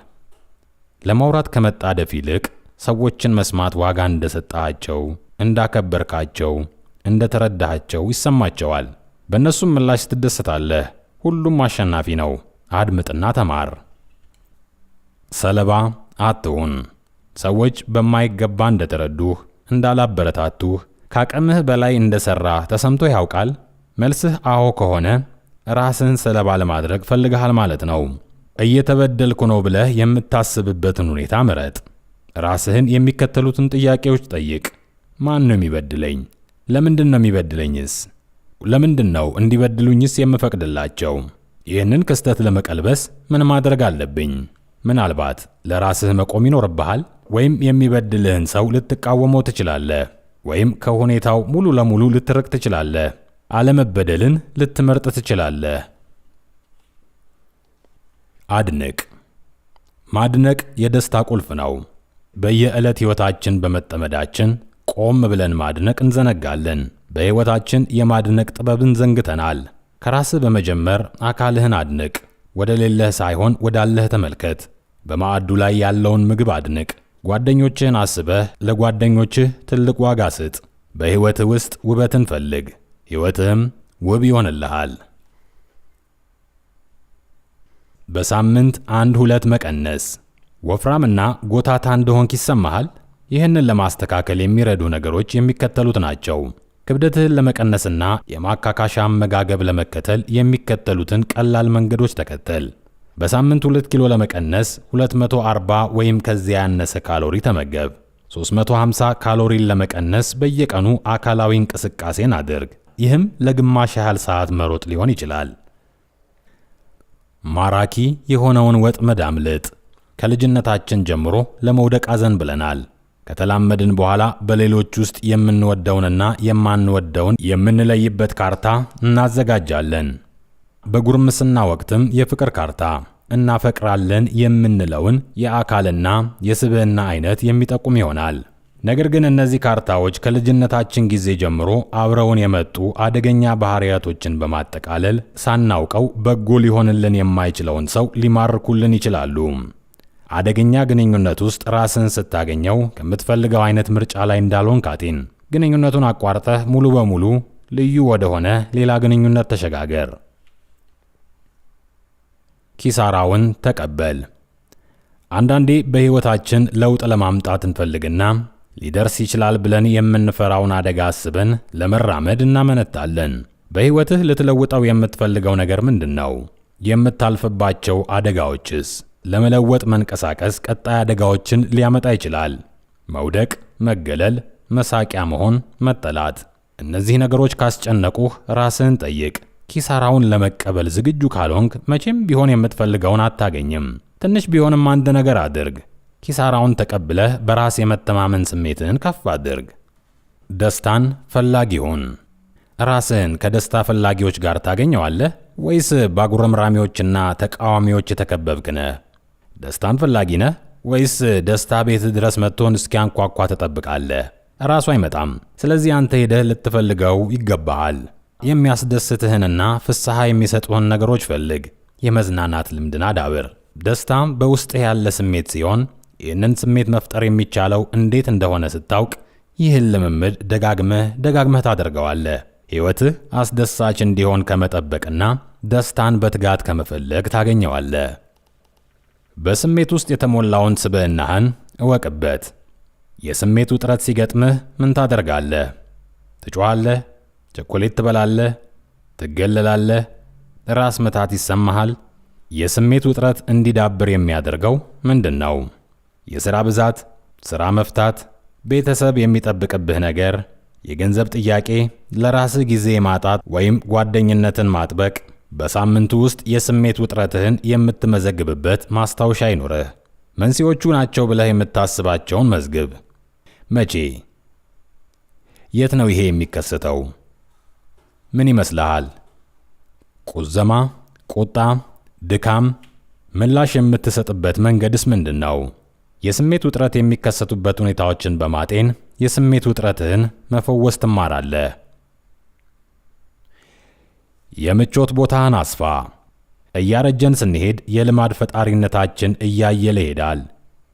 ለማውራት ከመጣደፍ ይልቅ ሰዎችን መስማት ዋጋ እንደሰጣቸው፣ እንዳከበርካቸው፣ እንደተረዳሃቸው ይሰማቸዋል። በእነሱም ምላሽ ትደሰታለህ። ሁሉም አሸናፊ ነው። አድምጥና ተማር። ሰለባ አትሁን። ሰዎች በማይገባ እንደተረዱህ፣ እንዳላበረታቱህ፣ ካቅምህ በላይ እንደሰራህ ተሰምቶህ ያውቃል? መልስህ አዎ ከሆነ ራስህን ሰለባ ለማድረግ ፈልገሃል ማለት ነው። እየተበደልኩ ነው ብለህ የምታስብበትን ሁኔታ ምረጥ። ራስህን የሚከተሉትን ጥያቄዎች ጠይቅ። ማን ነው የሚበድለኝ? ለምንድን ነው የሚበድለኝስ? ለምንድን ነው እንዲበድሉኝስ የምፈቅድላቸው? ይህንን ክስተት ለመቀልበስ ምን ማድረግ አለብኝ? ምናልባት ለራስህ መቆም ይኖርብሃል። ወይም የሚበድልህን ሰው ልትቃወመው ትችላለህ። ወይም ከሁኔታው ሙሉ ለሙሉ ልትርቅ ትችላለህ። አለመበደልን ልትመርጥ ትችላለህ። አድንቅ። ማድነቅ የደስታ ቁልፍ ነው። በየዕለት ሕይወታችን በመጠመዳችን ቆም ብለን ማድነቅ እንዘነጋለን። በሕይወታችን የማድነቅ ጥበብን ዘንግተናል። ከራስህ በመጀመር አካልህን አድንቅ። ወደ ሌለህ ሳይሆን ወዳለህ ተመልከት። በማዕዱ ላይ ያለውን ምግብ አድንቅ። ጓደኞችህን አስበህ ለጓደኞችህ ትልቅ ዋጋ ስጥ። በሕይወትህ ውስጥ ውበትን ፈልግ፣ ሕይወትህም ውብ ይሆንልሃል። በሳምንት 1-2 መቀነስ። ወፍራምና ጎታታ እንደሆንክ ይሰማሃል? ይህንን ለማስተካከል የሚረዱ ነገሮች የሚከተሉት ናቸው። ክብደትህን ለመቀነስና የማካካሻ አመጋገብ ለመከተል የሚከተሉትን ቀላል መንገዶች ተከተል። በሳምንት 2 ኪሎ ለመቀነስ 240 ወይም ከዚያ ያነሰ ካሎሪ ተመገብ። 350 ካሎሪን ለመቀነስ በየቀኑ አካላዊ እንቅስቃሴን አድርግ። ይህም ለግማሽ ያህል ሰዓት መሮጥ ሊሆን ይችላል። ማራኪ የሆነውን ወጥመድ አምልጥ። ከልጅነታችን ጀምሮ ለመውደቅ አዘንብለናል። ከተላመድን በኋላ በሌሎች ውስጥ የምንወደውንና የማንወደውን የምንለይበት ካርታ እናዘጋጃለን። በጉርምስና ወቅትም የፍቅር ካርታ እናፈቅራለን የምንለውን የአካልና የስብዕና አይነት የሚጠቁም ይሆናል። ነገር ግን እነዚህ ካርታዎች ከልጅነታችን ጊዜ ጀምሮ አብረውን የመጡ አደገኛ ባህሪያቶችን በማጠቃለል ሳናውቀው በጎ ሊሆንልን የማይችለውን ሰው ሊማርኩልን ይችላሉ። አደገኛ ግንኙነት ውስጥ ራስን ስታገኘው ከምትፈልገው አይነት ምርጫ ላይ እንዳልሆን ካቲን። ግንኙነቱን አቋርጠህ ሙሉ በሙሉ ልዩ ወደሆነ ሌላ ግንኙነት ተሸጋገር። ኪሳራውን ተቀበል። አንዳንዴ በሕይወታችን ለውጥ ለማምጣት እንፈልግና ሊደርስ ይችላል ብለን የምንፈራውን አደጋ አስበን ለመራመድ እናመነታለን። በሕይወትህ ልትለውጠው የምትፈልገው ነገር ምንድነው? የምታልፍባቸው አደጋዎችስ? ለመለወጥ መንቀሳቀስ ቀጣይ አደጋዎችን ሊያመጣ ይችላል። መውደቅ፣ መገለል፣ መሳቂያ መሆን፣ መጠላት። እነዚህ ነገሮች ካስጨነቁህ ራስህን ጠይቅ። ኪሳራውን ለመቀበል ዝግጁ ካልሆንክ መቼም ቢሆን የምትፈልገውን አታገኝም። ትንሽ ቢሆንም አንድ ነገር አድርግ። ኪሳራውን ተቀብለህ በራስ የመተማመን ስሜትህን ከፍ አድርግ። ደስታን ፈላጊ ሁን። ራስህን ከደስታ ፈላጊዎች ጋር ታገኘዋለህ ወይስ በአጉረምራሚዎችና ተቃዋሚዎች የተከበብክ ነህ? ደስታን ፈላጊ ነህ ወይስ ደስታ ቤት ድረስ መጥቶን እስኪያንኳኳ ትጠብቃለህ? ራሱ አይመጣም። ስለዚህ አንተ ሄደህ ልትፈልገው ይገባሃል። የሚያስደስትህንና ፍስሐ የሚሰጡህን ነገሮች ፈልግ። የመዝናናት ልምድን አዳብር። ደስታም በውስጥህ ያለ ስሜት ሲሆን ይህንን ስሜት መፍጠር የሚቻለው እንዴት እንደሆነ ስታውቅ ይህን ልምምድ ደጋግመህ ታደርገዋለህ። ሕይወትህ አስደሳች እንዲሆን ከመጠበቅና ደስታን በትጋት ከመፈለግ ታገኘዋለህ። በስሜት ውስጥ የተሞላውን ስብዕናህን እወቅበት። የስሜት ውጥረት ሲገጥምህ ምን ታደርጋለህ? ትጮኻለህ? ቸኮሌት ትበላለህ? ትገለላለህ? ራስ ምታት ይሰማሃል? የስሜት ውጥረት እንዲዳብር የሚያደርገው ምንድን ነው? የሥራ ብዛት፣ ሥራ መፍታት፣ ቤተሰብ የሚጠብቅብህ ነገር፣ የገንዘብ ጥያቄ፣ ለራስህ ጊዜ ማጣት ወይም ጓደኝነትን ማጥበቅ። በሳምንቱ ውስጥ የስሜት ውጥረትህን የምትመዘግብበት ማስታወሻ ይኑርህ። መንስኤዎቹ ናቸው ብለህ የምታስባቸውን መዝግብ። መቼ? የት ነው ይሄ የሚከሰተው? ምን ይመስልሃል? ቁዘማ፣ ቁጣ፣ ድካም? ምላሽ የምትሰጥበት መንገድስ ምንድን ነው? የስሜት ውጥረት የሚከሰቱበት ሁኔታዎችን በማጤን የስሜት ውጥረትህን መፈወስ ትማራለህ። የምቾት ቦታህን አስፋ። እያረጀን ስንሄድ የልማድ ፈጣሪነታችን እያየለ ይሄዳል።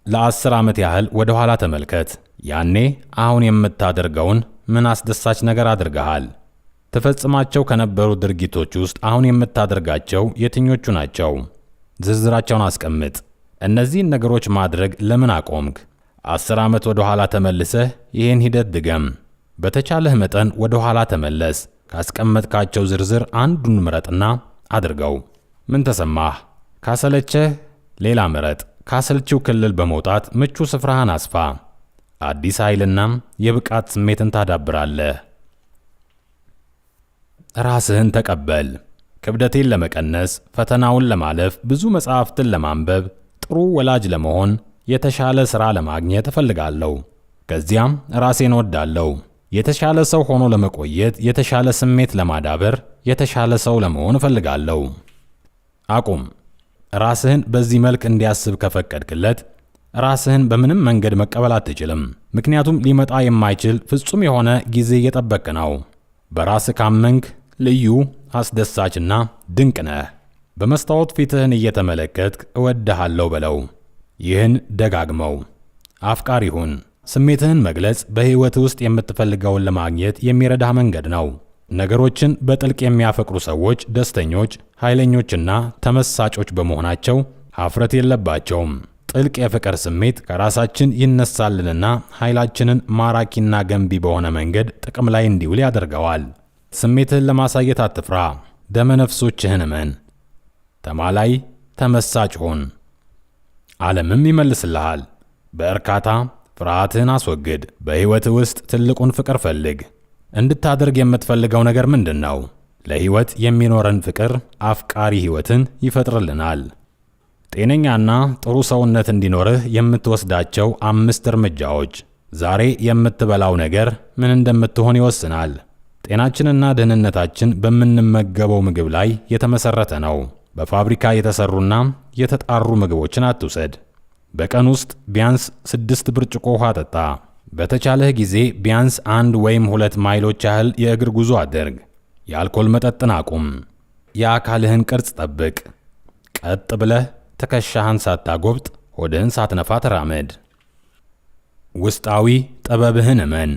ለ10 ዓመት ያህል ወደ ኋላ ተመልከት። ያኔ አሁን የምታደርገውን ምን አስደሳች ነገር አድርገሃል? ተፈጽማቸው ከነበሩ ድርጊቶች ውስጥ አሁን የምታደርጋቸው የትኞቹ ናቸው? ዝርዝራቸውን አስቀምጥ። እነዚህን ነገሮች ማድረግ ለምን አቆምክ? 10 ዓመት ወደ ኋላ ተመልሰህ ይህን ሂደት ድገም። በተቻለህ መጠን ወደ ኋላ ተመለስ። ካስቀመጥካቸው ዝርዝር አንዱን ምረጥና አድርገው። ምን ተሰማህ? ካሰለቸህ ሌላ ምረጥ። ካሰልቺው ክልል በመውጣት ምቹ ስፍራህን አስፋ። አዲስ ኃይልና የብቃት ስሜትን ታዳብራለህ። ራስህን ተቀበል። ክብደቴን ለመቀነስ፣ ፈተናውን ለማለፍ፣ ብዙ መጽሐፍትን ለማንበብ፣ ጥሩ ወላጅ ለመሆን፣ የተሻለ ሥራ ለማግኘት እፈልጋለሁ። ከዚያም ራሴን እወዳለሁ። የተሻለ ሰው ሆኖ ለመቆየት፣ የተሻለ ስሜት ለማዳበር፣ የተሻለ ሰው ለመሆን እፈልጋለሁ። አቁም። ራስህን በዚህ መልክ እንዲያስብ ከፈቀድክለት ራስህን በምንም መንገድ መቀበል አትችልም። ምክንያቱም ሊመጣ የማይችል ፍጹም የሆነ ጊዜ እየጠበቅ ነው። በራስህ ካመንክ ልዩ፣ አስደሳችና ድንቅ ነህ። በመስታወት ፊትህን እየተመለከትክ እወድሃለሁ በለው። ይህን ደጋግመው። አፍቃሪ ሁን። ስሜትህን መግለጽ በሕይወትህ ውስጥ የምትፈልገውን ለማግኘት የሚረዳህ መንገድ ነው። ነገሮችን በጥልቅ የሚያፈቅሩ ሰዎች ደስተኞች፣ ኃይለኞችና ተመሳጮች በመሆናቸው ኀፍረት የለባቸውም። ጥልቅ የፍቅር ስሜት ከራሳችን ይነሳልንና ኃይላችንን ማራኪና ገንቢ በሆነ መንገድ ጥቅም ላይ እንዲውል ያደርገዋል። ስሜትህን ለማሳየት አትፍራ። ደመ ነፍሶችህን እመን። ተማላይ፣ ተመሳጭ ሁን። ዓለምም ይመልስልሃል። በእርካታ ፍርሃትህን አስወግድ። በሕይወትህ ውስጥ ትልቁን ፍቅር ፈልግ። እንድታደርግ የምትፈልገው ነገር ምንድን ነው? ለሕይወት የሚኖረን ፍቅር አፍቃሪ ሕይወትን ይፈጥርልናል። ጤነኛና ጥሩ ሰውነት እንዲኖርህ የምትወስዳቸው 5 እርምጃዎች። ዛሬ የምትበላው ነገር ምን እንደምትሆን ይወስናል። ጤናችንና ደህንነታችን በምንመገበው ምግብ ላይ የተመሰረተ ነው። በፋብሪካ የተሰሩና የተጣሩ ምግቦችን አትውሰድ። በቀን ውስጥ ቢያንስ 6 ብርጭቆ ውሃ ጠጣ። በተቻለህ ጊዜ ቢያንስ 1 ወይም 2 ማይሎች ያህል የእግር ጉዞ አድርግ። የአልኮል መጠጥን አቁም። የአካልህን ቅርጽ ጠብቅ። ቀጥ ብለህ ትከሻህን ሳታጎብጥ፣ ሆድህን ሳትነፋ ተራመድ። ውስጣዊ ጥበብህን እመን።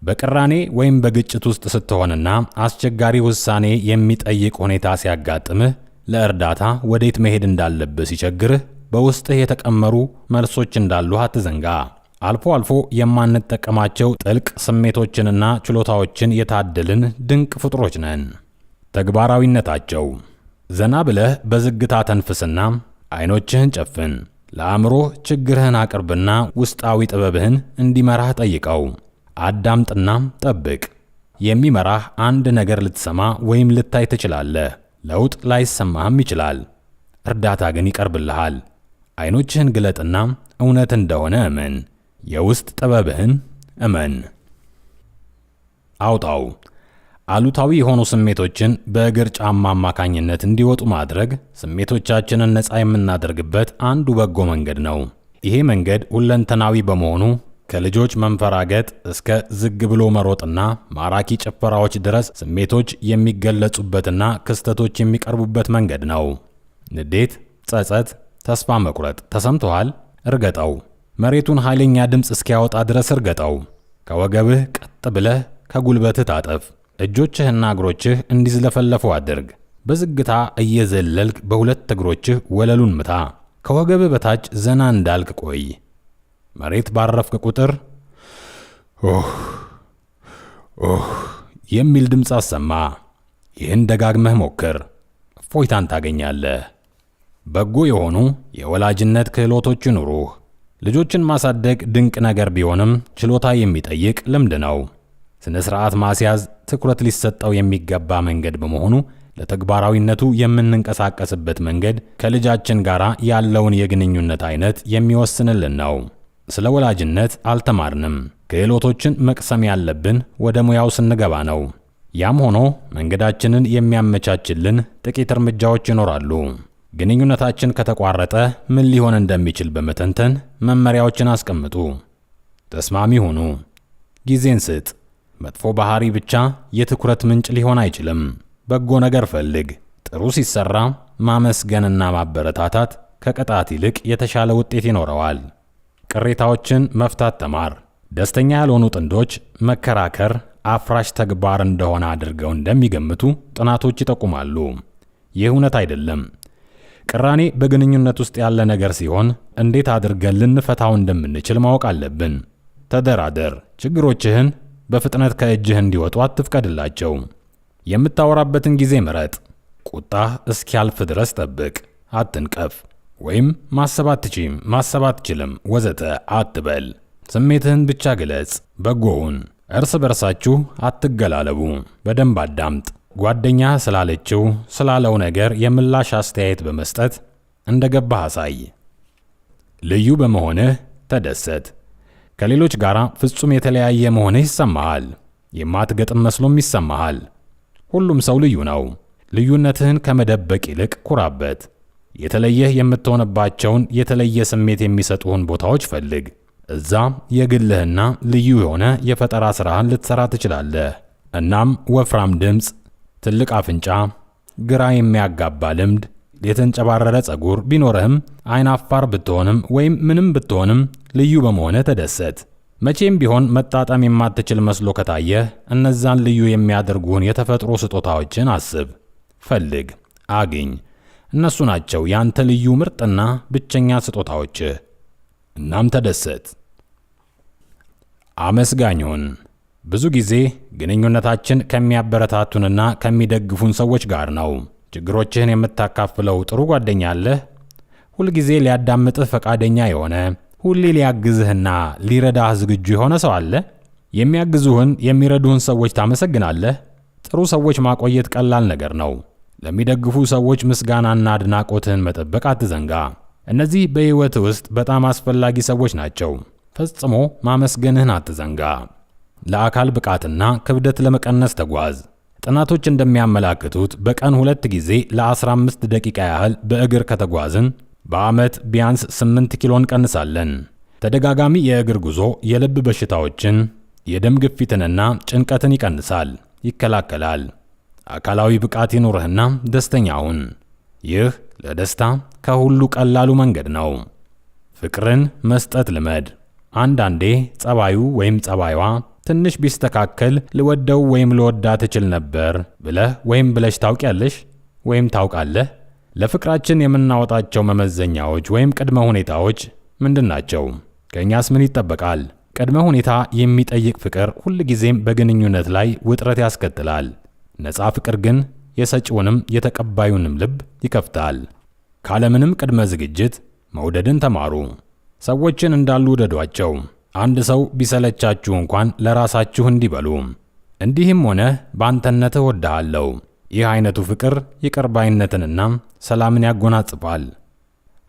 በቅራኔ ወይም በግጭት ውስጥ ስትሆንና አስቸጋሪ ውሳኔ የሚጠይቅ ሁኔታ ሲያጋጥምህ፣ ለእርዳታ ወዴት መሄድ እንዳለብህ ሲቸግርህ፣ በውስጥህ የተቀመሩ መልሶች እንዳሉህ አትዘንጋ። አልፎ አልፎ የማንጠቀማቸው ጥልቅ ስሜቶችንና ችሎታዎችን የታደልን ድንቅ ፍጡሮች ነን። ተግባራዊነታቸው ዘና ብለህ በዝግታ ተንፍስና አይኖችህን ጨፍን። ለአእምሮህ ችግርህን አቅርብና ውስጣዊ ጥበብህን እንዲመራህ ጠይቀው። አዳምጥና ጠብቅ። የሚመራህ አንድ ነገር ልትሰማ ወይም ልታይ ትችላለህ። ለውጥ ላይሰማህም ይችላል። እርዳታ ግን ይቀርብልሃል። አይኖችህን ግለጥና እውነት እንደሆነ እመን። የውስጥ ጥበብህን እመን። አውጣው። አሉታዊ የሆኑ ስሜቶችን በእግር ጫማ አማካኝነት እንዲወጡ ማድረግ ስሜቶቻችንን ነፃ የምናደርግበት አንዱ በጎ መንገድ ነው። ይሄ መንገድ ሁለንተናዊ በመሆኑ ከልጆች መንፈራገጥ እስከ ዝግ ብሎ መሮጥና ማራኪ ጭፈራዎች ድረስ ስሜቶች የሚገለጹበትና ክስተቶች የሚቀርቡበት መንገድ ነው። ንዴት፣ ጸጸት፣ ተስፋ መቁረጥ ተሰምቶሃል? እርገጠው። መሬቱን ኃይለኛ ድምፅ እስኪያወጣ ድረስ እርገጠው። ከወገብህ ቀጥ ብለህ ከጉልበትህ ታጠፍ። እጆችህና እግሮችህ እንዲዝለፈለፉ አድርግ። በዝግታ እየዘለልክ በሁለት እግሮችህ ወለሉን ምታ። ከወገብህ በታች ዘና እንዳልክ ቆይ። መሬት ባረፍክ ቁጥር ኦህ የሚል ድምፅ አሰማ። ይህን ደጋግመህ ሞክር። እፎይታን ታገኛለህ። በጎ የሆኑ የወላጅነት ክህሎቶች ይኑሩህ። ልጆችን ማሳደግ ድንቅ ነገር ቢሆንም ችሎታ የሚጠይቅ ልምድ ነው። ስነ ስርዓት ማስያዝ ትኩረት ሊሰጠው የሚገባ መንገድ በመሆኑ ለተግባራዊነቱ የምንንቀሳቀስበት መንገድ ከልጃችን ጋር ያለውን የግንኙነት አይነት የሚወስንልን ነው። ስለ ወላጅነት አልተማርንም። ክህሎቶችን መቅሰም ያለብን ወደ ሙያው ስንገባ ነው። ያም ሆኖ መንገዳችንን የሚያመቻችልን ጥቂት እርምጃዎች ይኖራሉ። ግንኙነታችን ከተቋረጠ ምን ሊሆን እንደሚችል በመተንተን መመሪያዎችን አስቀምጡ። ተስማሚ ሁኑ። ጊዜን ስጥ። መጥፎ ባህሪ ብቻ የትኩረት ምንጭ ሊሆን አይችልም። በጎ ነገር ፈልግ። ጥሩ ሲሰራ ማመስገንና ማበረታታት ከቅጣት ይልቅ የተሻለ ውጤት ይኖረዋል። ቅሬታዎችን መፍታት ተማር። ደስተኛ ያልሆኑ ጥንዶች መከራከር አፍራሽ ተግባር እንደሆነ አድርገው እንደሚገምቱ ጥናቶች ይጠቁማሉ። ይህ እውነት አይደለም። ቅራኔ በግንኙነት ውስጥ ያለ ነገር ሲሆን እንዴት አድርገን ልንፈታው እንደምንችል ማወቅ አለብን። ተደራደር። ችግሮችህን በፍጥነት ከእጅህ እንዲወጡ አትፍቀድላቸው። የምታወራበትን ጊዜ ምረጥ። ቁጣህ እስኪያልፍ ድረስ ጠብቅ። አትንቀፍ ወይም ማሰብ አትችልም ወዘተ አትበል። ስሜትህን ብቻ ግለጽ። በጎውን። እርስ በርሳችሁ አትገላለቡ። በደንብ አዳምጥ። ጓደኛህ ስላለችው ስላለው ነገር የምላሽ አስተያየት በመስጠት እንደገባህ አሳይ። ልዩ በመሆንህ ተደሰት። ከሌሎች ጋር ፍጹም የተለያየ መሆንህ ይሰማሃል። የማትገጥም መስሎም ይሰማሃል። ሁሉም ሰው ልዩ ነው። ልዩነትህን ከመደበቅ ይልቅ ኩራበት። የተለየህ የምትሆንባቸውን የተለየ ስሜት የሚሰጡህን ቦታዎች ፈልግ። እዛ የግልህና ልዩ የሆነ የፈጠራ ሥራህን ልትሠራ ትችላለህ። እናም ወፍራም ድምፅ፣ ትልቅ አፍንጫ፣ ግራ የሚያጋባ ልምድ፣ የተንጨባረረ ጸጉር ቢኖርህም አይናፋር ብትሆንም ወይም ምንም ብትሆንም ልዩ በመሆንህ ተደሰት። መቼም ቢሆን መጣጣም የማትችል መስሎ ከታየህ እነዛን ልዩ የሚያደርጉህን የተፈጥሮ ስጦታዎችን አስብ፣ ፈልግ፣ አግኝ። እነሱ ናቸው ያንተ ልዩ ምርጥና ብቸኛ ስጦታዎችህ። እናም ተደሰት። አመስጋኝ ሁን። ብዙ ጊዜ ግንኙነታችን ከሚያበረታቱንና ከሚደግፉን ሰዎች ጋር ነው። ችግሮችህን የምታካፍለው ጥሩ ጓደኛ አለህ? ሁልጊዜ ሊያዳምጥህ ፈቃደኛ የሆነ፣ ሁሌ ሊያግዝህና ሊረዳህ ዝግጁ የሆነ ሰው አለ? የሚያግዙህን የሚረዱህን ሰዎች ታመሰግናለህ? ጥሩ ሰዎች ማቆየት ቀላል ነገር ነው። ለሚደግፉ ሰዎች ምስጋናና አድናቆትህን መጠበቅ አትዘንጋ። እነዚህ በሕይወትህ ውስጥ በጣም አስፈላጊ ሰዎች ናቸው። ፈጽሞ ማመስገንህን አትዘንጋ። ለአካል ብቃትና ክብደት ለመቀነስ ተጓዝ። ጥናቶች እንደሚያመላክቱት በቀን 2 ጊዜ ለ15 ደቂቃ ያህል በእግር ከተጓዝን በዓመት ቢያንስ 8 ኪሎ እንቀንሳለን። ተደጋጋሚ የእግር ጉዞ የልብ በሽታዎችን፣ የደም ግፊትንና ጭንቀትን ይቀንሳል፣ ይከላከላል። አካላዊ ብቃት ይኑርህና ደስተኛ ሁን። ይህ ለደስታ ከሁሉ ቀላሉ መንገድ ነው። ፍቅርን መስጠት ልመድ። አንዳንዴ ጸባዩ ወይም ጸባይዋ ትንሽ ቢስተካከል ልወደው ወይም ልወዳት እችል ነበር ብለህ ወይም ብለሽ ታውቂያለሽ ወይም ታውቃለህ? ለፍቅራችን የምናወጣቸው መመዘኛዎች ወይም ቅድመ ሁኔታዎች ምንድናቸው? ከእኛስ ምን ይጠበቃል? ቅድመ ሁኔታ የሚጠይቅ ፍቅር ሁልጊዜም በግንኙነት ላይ ውጥረት ያስከትላል። ነፃ ፍቅር ግን የሰጪውንም የተቀባዩንም ልብ ይከፍታል። ካለምንም ቅድመ ዝግጅት መውደድን ተማሩ። ሰዎችን እንዳሉ ውደዷቸው። አንድ ሰው ቢሰለቻችሁ እንኳን ለራሳችሁ እንዲበሉ። እንዲህም ሆነ በአንተነትህ እወድሃለሁ። ይህ አይነቱ ፍቅር ይቅር ባይነትንና ሰላምን ያጎናጽፋል።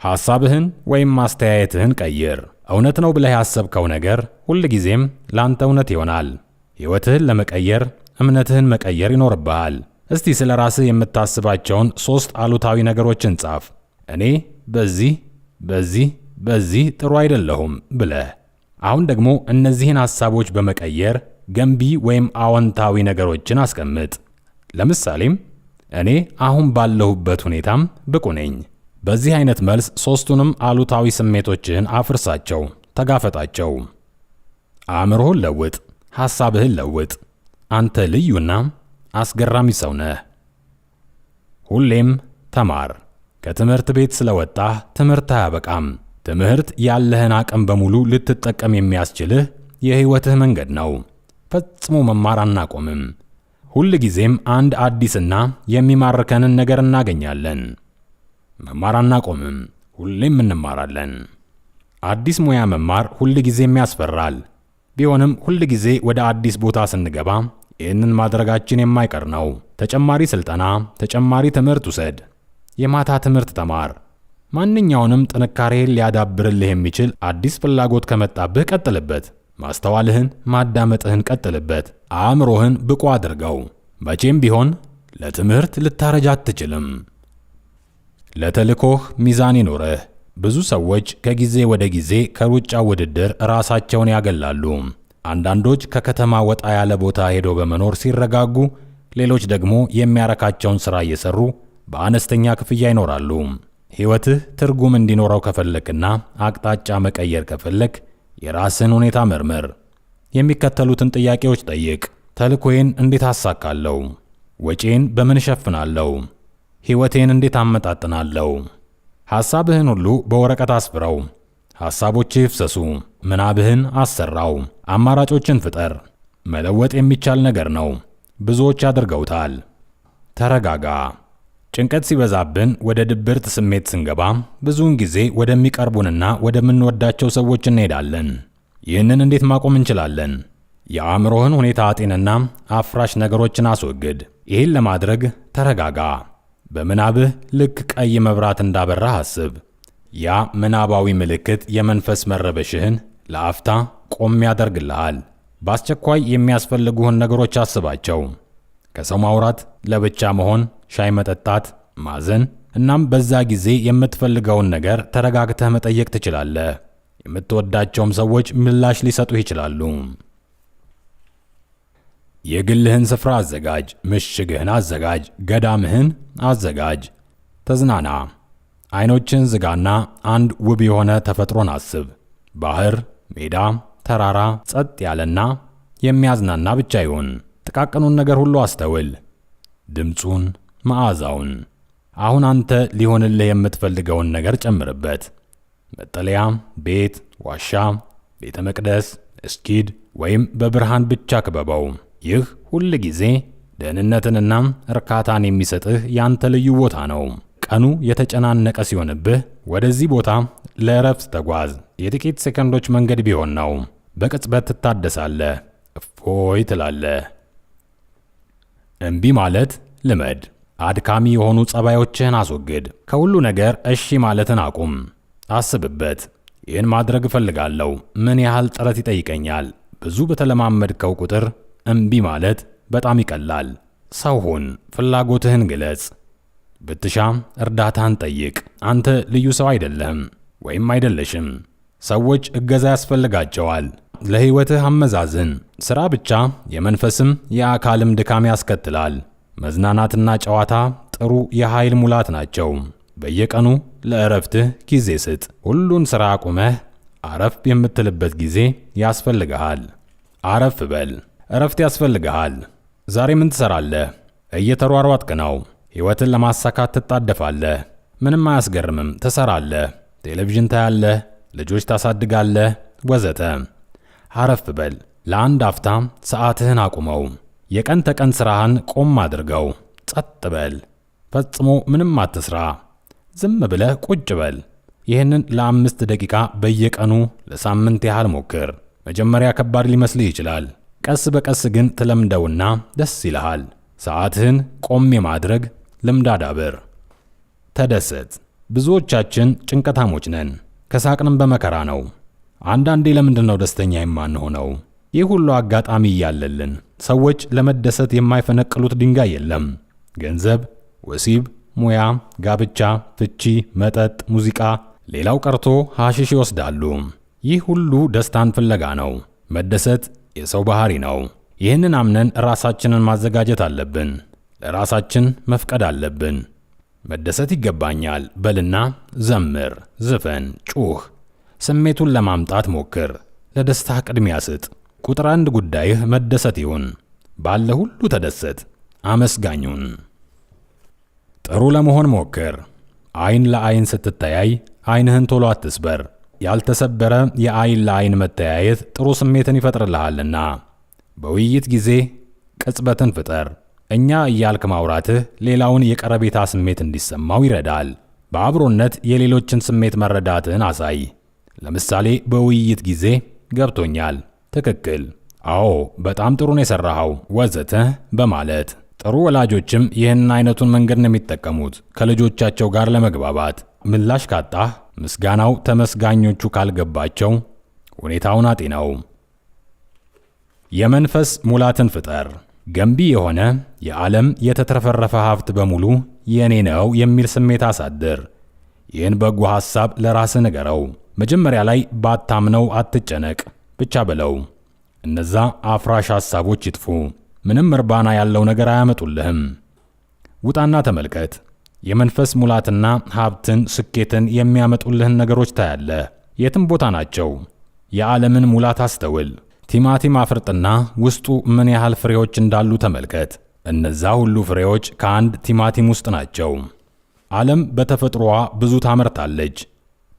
ሐሳብህን ወይም ማስተያየትህን ቀይር። እውነት ነው ብለህ ያሰብከው ነገር ሁልጊዜም ላንተ እውነት ይሆናል። ሕይወትህን ለመቀየር እምነትህን መቀየር ይኖርብሃል። እስቲ ስለ ራስህ የምታስባቸውን 3 አሉታዊ ነገሮችን ጻፍ። እኔ በዚህ ጥሩ አይደለሁም ብለህ። አሁን ደግሞ እነዚህን ሐሳቦች በመቀየር ገንቢ ወይም አዎንታዊ ነገሮችን አስቀምጥ። ለምሳሌም እኔ አሁን ባለሁበት ሁኔታም ብቁ ነኝ። በዚህ አይነት መልስ 3ቱንም አሉታዊ ስሜቶችህን አፍርሳቸው፣ ተጋፈጣቸው። አእምሮህን ለውጥ፣ ሐሳብህን ለውጥ። አንተ ልዩና አስገራሚ ሰው ነህ። ሁሌም ተማር። ከትምህርት ቤት ስለወጣህ ትምህርት አያበቃም። ትምህርት ያለህን አቅም በሙሉ ልትጠቀም የሚያስችልህ የሕይወትህ መንገድ ነው። ፈጽሞ መማር አናቆምም። ሁልጊዜም አንድ አዲስና የሚማርከንን ነገር እናገኛለን። መማር አናቆምም። ሁሌም እንማራለን። አዲስ ሙያ መማር ሁልጊዜም ያስፈራል። ቢሆንም ሁልጊዜ ወደ አዲስ ቦታ ስንገባ ይህንን ማድረጋችን የማይቀር ነው። ተጨማሪ ስልጠና፣ ተጨማሪ ትምህርት ውሰድ። የማታ ትምህርት ተማር። ማንኛውንም ጥንካሬህን ሊያዳብርልህ የሚችል አዲስ ፍላጎት ከመጣብህ ቀጥልበት። ማስተዋልህን፣ ማዳመጥህን ቀጥልበት። አእምሮህን ብቁ አድርገው። መቼም ቢሆን ለትምህርት ልታረጅ አትችልም። ለተልእኮህ ሚዛን ይኖርህ። ብዙ ሰዎች ከጊዜ ወደ ጊዜ ከሩጫው ውድድር ራሳቸውን ያገላሉ። አንዳንዶች ከከተማ ወጣ ያለ ቦታ ሄዶ በመኖር ሲረጋጉ፣ ሌሎች ደግሞ የሚያረካቸውን ሥራ እየሰሩ በአነስተኛ ክፍያ ይኖራሉ። ሕይወትህ ትርጉም እንዲኖረው ከፈለክና አቅጣጫ መቀየር ከፈለክ የራስን ሁኔታ መርምር። የሚከተሉትን ጥያቄዎች ጠይቅ። ተልእኮዬን እንዴት አሳካለሁ? ወጪን በምን እሸፍናለሁ? ሕይወቴን እንዴት አመጣጥናለሁ? ሐሳብህን ሁሉ በወረቀት አስፍረው። ሐሳቦችህ ይፍሰሱ። ምናብህን አሰራው። አማራጮችን ፍጠር። መለወጥ የሚቻል ነገር ነው። ብዙዎች አድርገውታል። ተረጋጋ። ጭንቀት ሲበዛብን ወደ ድብርት ስሜት ስንገባ ብዙውን ጊዜ ወደሚቀርቡንና ወደምንወዳቸው ሰዎች እንሄዳለን። ይህንን እንዴት ማቆም እንችላለን? የአእምሮህን ሁኔታ አጤንና አፍራሽ ነገሮችን አስወግድ። ይህን ለማድረግ ተረጋጋ። በምናብህ ልክ ቀይ መብራት እንዳበራህ አስብ። ያ ምናባዊ ምልክት የመንፈስ መረበሽህን ለአፍታ ቆም ያደርግልሃል። በአስቸኳይ የሚያስፈልጉህን ነገሮች አስባቸው። ከሰው ማውራት፣ ለብቻ መሆን፣ ሻይ መጠጣት፣ ማዘን። እናም በዛ ጊዜ የምትፈልገውን ነገር ተረጋግተህ መጠየቅ ትችላለህ። የምትወዳቸውም ሰዎች ምላሽ ሊሰጡህ ይችላሉ። የግልህን ስፍራ አዘጋጅ። ምሽግህን አዘጋጅ። ገዳምህን አዘጋጅ። ተዝናና። አይኖችን ዝጋና አንድ ውብ የሆነ ተፈጥሮን አስብ። ባህር፣ ሜዳ፣ ተራራ፣ ጸጥ ያለና የሚያዝናና ብቻ ይሁን። ጥቃቅኑን ነገር ሁሉ አስተውል። ድምፁን፣ መዓዛውን። አሁን አንተ ሊሆንልህ የምትፈልገውን ነገር ጨምርበት። መጠለያ፣ ቤት፣ ዋሻ፣ ቤተ መቅደስ፣ መስጊድ ወይም በብርሃን ብቻ ክበበው። ይህ ሁል ጊዜ ደህንነትንና እርካታን የሚሰጥህ ያንተ ልዩ ቦታ ነው። ቀኑ የተጨናነቀ ሲሆንብህ ወደዚህ ቦታ ለእረፍት ተጓዝ። የጥቂት ሴከንዶች መንገድ ቢሆን ነው። በቅጽበት ትታደሳለህ፣ እፎይ ትላለህ። እምቢ ማለት ልመድ። አድካሚ የሆኑ ጸባዮችህን አስወግድ። ከሁሉ ነገር እሺ ማለትን አቁም። አስብበት። ይህን ማድረግ እፈልጋለሁ። ምን ያህል ጥረት ይጠይቀኛል? ብዙ በተለማመድከው ቁጥር እምቢ ማለት በጣም ይቀላል። ሰው ሁን። ፍላጎትህን ግለጽ። ብትሻም እርዳታን ጠይቅ። አንተ ልዩ ሰው አይደለህም ወይም አይደለሽም። ሰዎች እገዛ ያስፈልጋቸዋል። ለሕይወትህ አመዛዝን። ሥራ ብቻ የመንፈስም የአካልም ድካም ያስከትላል። መዝናናትና ጨዋታ ጥሩ የኃይል ሙላት ናቸው። በየቀኑ ለእረፍትህ ጊዜ ስጥ። ሁሉን ሥራ አቁመህ አረፍ የምትልበት ጊዜ ያስፈልግሃል። አረፍ በል። እረፍት ያስፈልግሃል። ዛሬ ምን ትሠራለህ? እየተሯሯጥክ ነው። ሕይወትን ለማሳካት ትጣደፋለህ። ምንም አያስገርምም። ትሠራለህ፣ ቴሌቪዥን ታያለህ፣ ልጆች ታሳድጋለህ፣ ወዘተ። አረፍ በል። ለአንድ አፍታ ሰዓትህን አቁመው። የቀን ተቀን ሥራህን ቆም አድርገው። ጸጥ በል። ፈጽሞ ምንም አትስራ። ዝም ብለህ ቁጭ በል። ይህንን ለ5 ደቂቃ በየቀኑ ለሳምንት ያህል ሞክር። መጀመሪያ ከባድ ሊመስልህ ይችላል። ቀስ በቀስ ግን ትለምደውና ደስ ይልሃል። ሰዓትህን ቆም የማድረግ ልምድ አዳብር። ተደሰት። ብዙዎቻችን ጭንቀታሞች ነን። ከሳቅንም በመከራ ነው። አንዳንዴ ለምንድን ነው ደስተኛ የማንሆነው? ይህ ሁሉ አጋጣሚ እያለልን ሰዎች ለመደሰት የማይፈነቅሉት ድንጋይ የለም። ገንዘብ፣ ወሲብ፣ ሙያ፣ ጋብቻ፣ ፍቺ፣ መጠጥ፣ ሙዚቃ፣ ሌላው ቀርቶ ሐሺሽ ይወስዳሉ። ይህ ሁሉ ደስታን ፍለጋ ነው። መደሰት የሰው ባህሪ ነው። ይህንን አምነን ራሳችንን ማዘጋጀት አለብን። ለራሳችን መፍቀድ አለብን። መደሰት ይገባኛል በልና ዘምር፣ ዝፈን፣ ጩህ። ስሜቱን ለማምጣት ሞክር። ለደስታ ቅድሚያ ስጥ። ቁጥር 1 ጉዳይህ መደሰት ይሁን። ባለ ሁሉ ተደሰት። አመስጋኙን። ጥሩ ለመሆን ሞክር። አይን ለአይን ስትተያይ አይንህን ቶሎ አትስበር። ያልተሰበረ የአይን ለአይን መተያየት ጥሩ ስሜትን ይፈጥርልሃልና። በውይይት ጊዜ ቅጽበትን ፍጠር። እኛ እያልክ ማውራትህ ሌላውን የቀረቤታ ስሜት እንዲሰማው ይረዳል። በአብሮነት የሌሎችን ስሜት መረዳትህን አሳይ። ለምሳሌ በውይይት ጊዜ ገብቶኛል፣ ትክክል፣ አዎ፣ በጣም ጥሩ ነው የሰራኸው፣ ወዘተ በማለት። ጥሩ ወላጆችም ይህንን አይነቱን መንገድ ነው የሚጠቀሙት ከልጆቻቸው ጋር ለመግባባት። ምላሽ ካጣህ ምስጋናው ተመስጋኞቹ ካልገባቸው ሁኔታውን አጤነው። የመንፈስ ሙላትን ፍጠር። ገንቢ የሆነ የዓለም የተትረፈረፈ ሀብት በሙሉ የኔ ነው የሚል ስሜት አሳድር። ይህን በጎ ሐሳብ ለራስህ ንገረው። መጀመሪያ ላይ ባታምነው አትጨነቅ፣ ብቻ በለው። እነዛ አፍራሽ ሐሳቦች ይጥፉ። ምንም እርባና ያለው ነገር አያመጡልህም። ውጣና ተመልከት። የመንፈስ ሙላትና ሀብትን፣ ስኬትን የሚያመጡልህን ነገሮች ታያለህ። የትም ቦታ ናቸው። የዓለምን ሙላት አስተውል። ቲማቲም አፍርጥና ውስጡ ምን ያህል ፍሬዎች እንዳሉ ተመልከት። እነዛ ሁሉ ፍሬዎች ከአንድ ቲማቲም ውስጥ ናቸው። ዓለም በተፈጥሮዋ ብዙ ታመርታለች።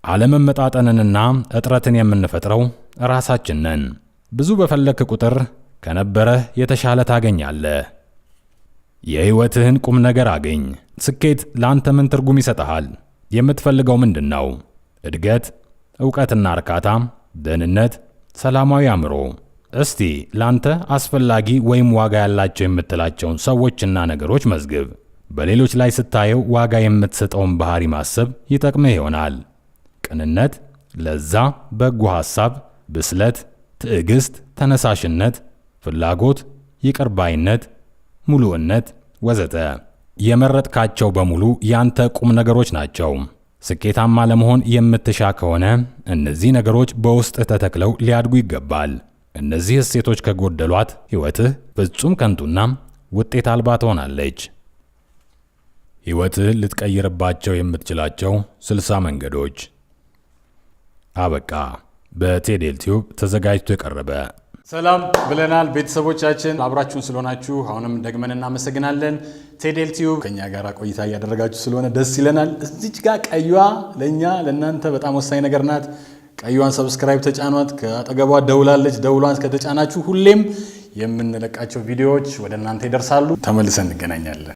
አለመመጣጠንንና እጥረትን የምንፈጥረው ራሳችን ነን። ብዙ በፈለክ ቁጥር ከነበረህ የተሻለ ታገኛለህ። የሕይወትህን ቁም ነገር አገኝ። ስኬት ለአንተ ምን ትርጉም ይሰጥሃል? የምትፈልገው ምንድን ነው? እድገት፣ ዕውቀትና እርካታ፣ ደህንነት፣ ሰላማዊ አእምሮ። እስቲ ላንተ አስፈላጊ ወይም ዋጋ ያላቸው የምትላቸውን ሰዎችና ነገሮች መዝግብ። በሌሎች ላይ ስታየው ዋጋ የምትሰጠውን ባህሪ ማሰብ ይጠቅምህ ይሆናል። ቅንነት፣ ለዛ፣ በጎ ሐሳብ፣ ብስለት፣ ትዕግስት፣ ተነሳሽነት፣ ፍላጎት፣ ይቅርባይነት፣ ሙሉእነት ወዘተ። የመረጥካቸው በሙሉ ያንተ ቁም ነገሮች ናቸው። ስኬታማ ለመሆን የምትሻ ከሆነ እነዚህ ነገሮች በውስጥህ ተተክለው ሊያድጉ ይገባል። እነዚህ እሴቶች ከጎደሏት ሕይወትህ ፍጹም ከንቱና ውጤት አልባ ትሆናለች። ሕይወትህን ልትቀይርባቸው የምትችላቸው 60 መንገዶች። አበቃ። በቴዴል ቲዩብ ተዘጋጅቶ የቀረበ። ሰላም ብለናል ቤተሰቦቻችን፣ አብራችሁን ስለሆናችሁ አሁንም ደግመን እናመሰግናለን። ቴዴል ቲዩብ ከኛ ጋር ቆይታ እያደረጋችሁ ስለሆነ ደስ ይለናል። እዚች ጋር ቀዩዋ ለኛ ለእናንተ በጣም ወሳኝ ነገር ናት። ቀዩዋን ሰብስክራይብ ተጫኗት። ከአጠገቧ ደውላለች። ደውሏን ከተጫናችሁ ሁሌም የምንለቃቸው ቪዲዮዎች ወደ እናንተ ይደርሳሉ። ተመልሰን እንገናኛለን።